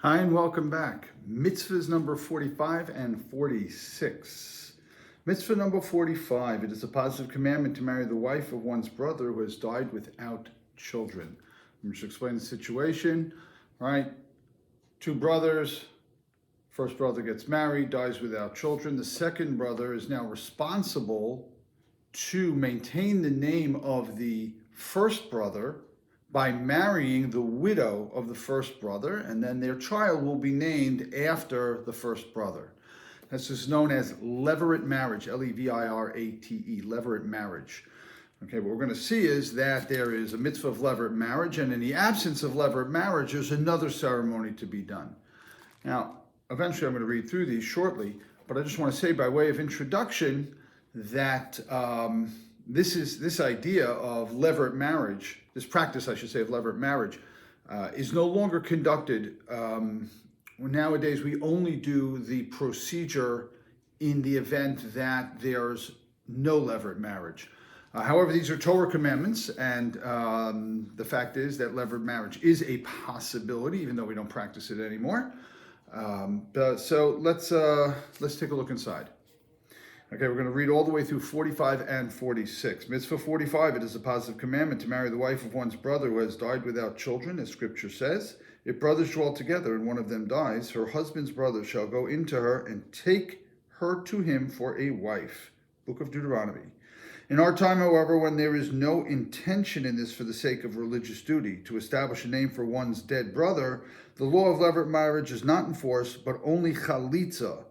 Hi and welcome back. Mitzvahs number 45 and 46. Mitzvah number 45, it is a positive commandment to marry the wife of one's brother who has died without children. I'm just explain the situation. All right, two brothers. First brother gets married, dies without children. The second brother is now responsible to maintain the name of the first brother by marrying the widow of the first brother, and then their child will be named after the first brother. This is known as Levirate marriage, Levirate, Levirate marriage. Okay, what we're going to see is that there is a mitzvah of Levirate marriage, and in the absence of Levirate marriage, there's another ceremony to be done. Now, eventually I'm going to read through these shortly, but I just want to say by way of introduction that this idea of Levirate marriage, this practice, I should say, of Levirate marriage, is no longer conducted. Nowadays, we only do the procedure in the event that there's no Levirate marriage. However, these are Torah commandments, and the fact is that Levirate marriage is a possibility, even though we don't practice it anymore. So let's take a look inside. Okay, we're going to read all the way through 45 and 46. Mitzvah 45, it is a positive commandment to marry the wife of one's brother who has died without children, as scripture says. If brothers dwell together and one of them dies, her husband's brother shall go into her and take her to him for a wife. Book of Deuteronomy. In our time, however, when there is no intention in this for the sake of religious duty, to establish a name for one's dead brother, the law of Levirate marriage is not enforced, but only Chalitzah,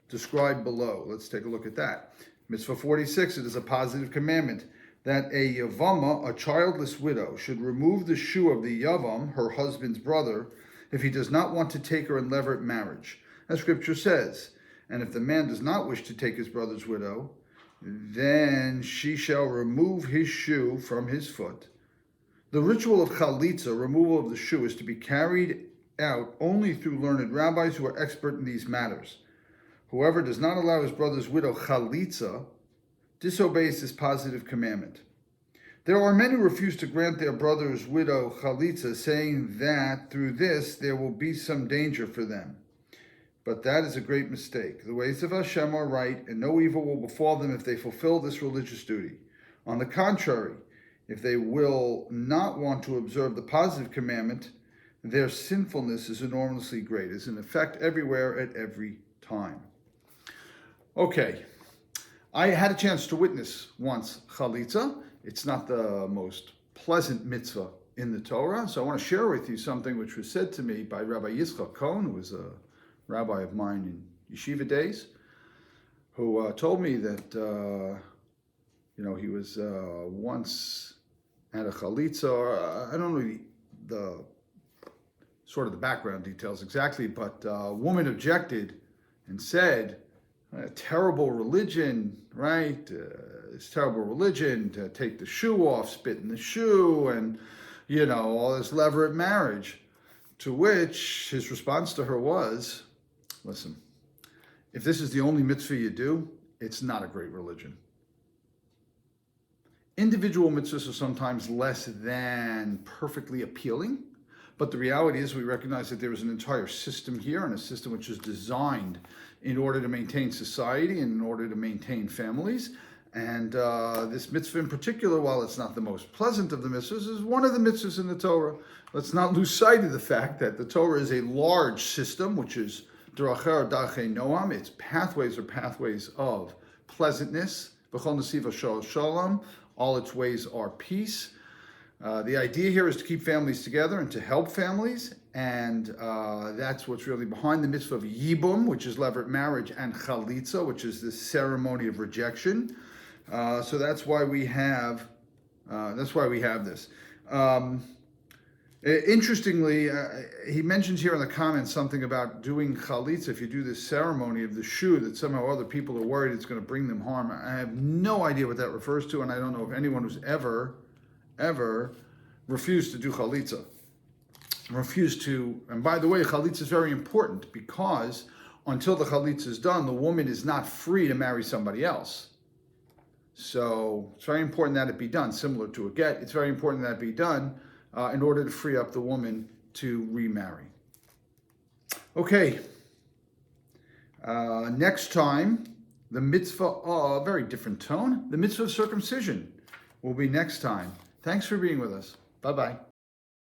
described below. Let's take a look at that. Mitzvah 46, it is a positive commandment that a Yavama, a childless widow, should remove the shoe of the Yavam, her husband's brother, if he does not want to take her in Levirate marriage, as scripture says. And if the man does not wish to take his brother's widow, then she shall remove his shoe from his foot. The ritual of Chalitzah, removal of the shoe, is to be carried out only through learned rabbis who are expert in these matters. Whoever does not allow his brother's widow Chalitzah disobeys this positive commandment. There are men who refuse to grant their brother's widow Chalitzah, saying that through this there will be some danger for them. But that is a great mistake. The ways of Hashem are right, and no evil will befall them if they fulfill this religious duty. On the contrary, if they will not want to observe the positive commandment, their sinfulness is enormously great. It is in effect everywhere at every time. Okay, I had a chance to witness once Chalitzah. It's not the most pleasant mitzvah in the Torah, so I want to share with you something which was said to me by Rabbi Yitzchak Cohen, who was a rabbi of mine in yeshiva days, who told me that he was once at a Chalitzah, or I don't know the sort of the background details exactly, but a woman objected and said, terrible religion, right? It's terrible religion to take the shoe off, spit in the shoe, and, all this Levirate marriage. To which his response to her was, listen, if this is the only mitzvah you do, it's not a great religion. Individual mitzvahs are sometimes less than perfectly appealing, but the reality is we recognize that there is an entire system here, and a system which is designed in order to maintain society and in order to maintain families. And this mitzvah in particular, while it's not the most pleasant of the mitzvahs, is one of the mitzvahs in the Torah. Let's not lose sight of the fact that the Torah is a large system, which is Deracher Darchei Noam. Its pathways are pathways of pleasantness. V'chol nesiva shalom. All its ways are peace. The idea here is to keep families together and to help families, and that's what's really behind the mitzvah of Yibum, which is Levirate marriage, and Chalitzah, which is the ceremony of rejection. So that's why we have this. Interestingly, he mentions here in the comments something about doing Chalitzah. If you do this ceremony of the shoe, that somehow other people are worried it's going to bring them harm. I have no idea what that refers to, and I don't know of anyone who's ever refused to do Chalitzah. And by the way, Chalitzah is very important because until the Chalitzah is done, the woman is not free to marry somebody else. So it's very important that it be done, similar to a get. It's very important that it be done in order to free up the woman to remarry. Okay, next time, the mitzvah, very different tone, the mitzvah of circumcision will be next time. Thanks for being with us. Bye-bye.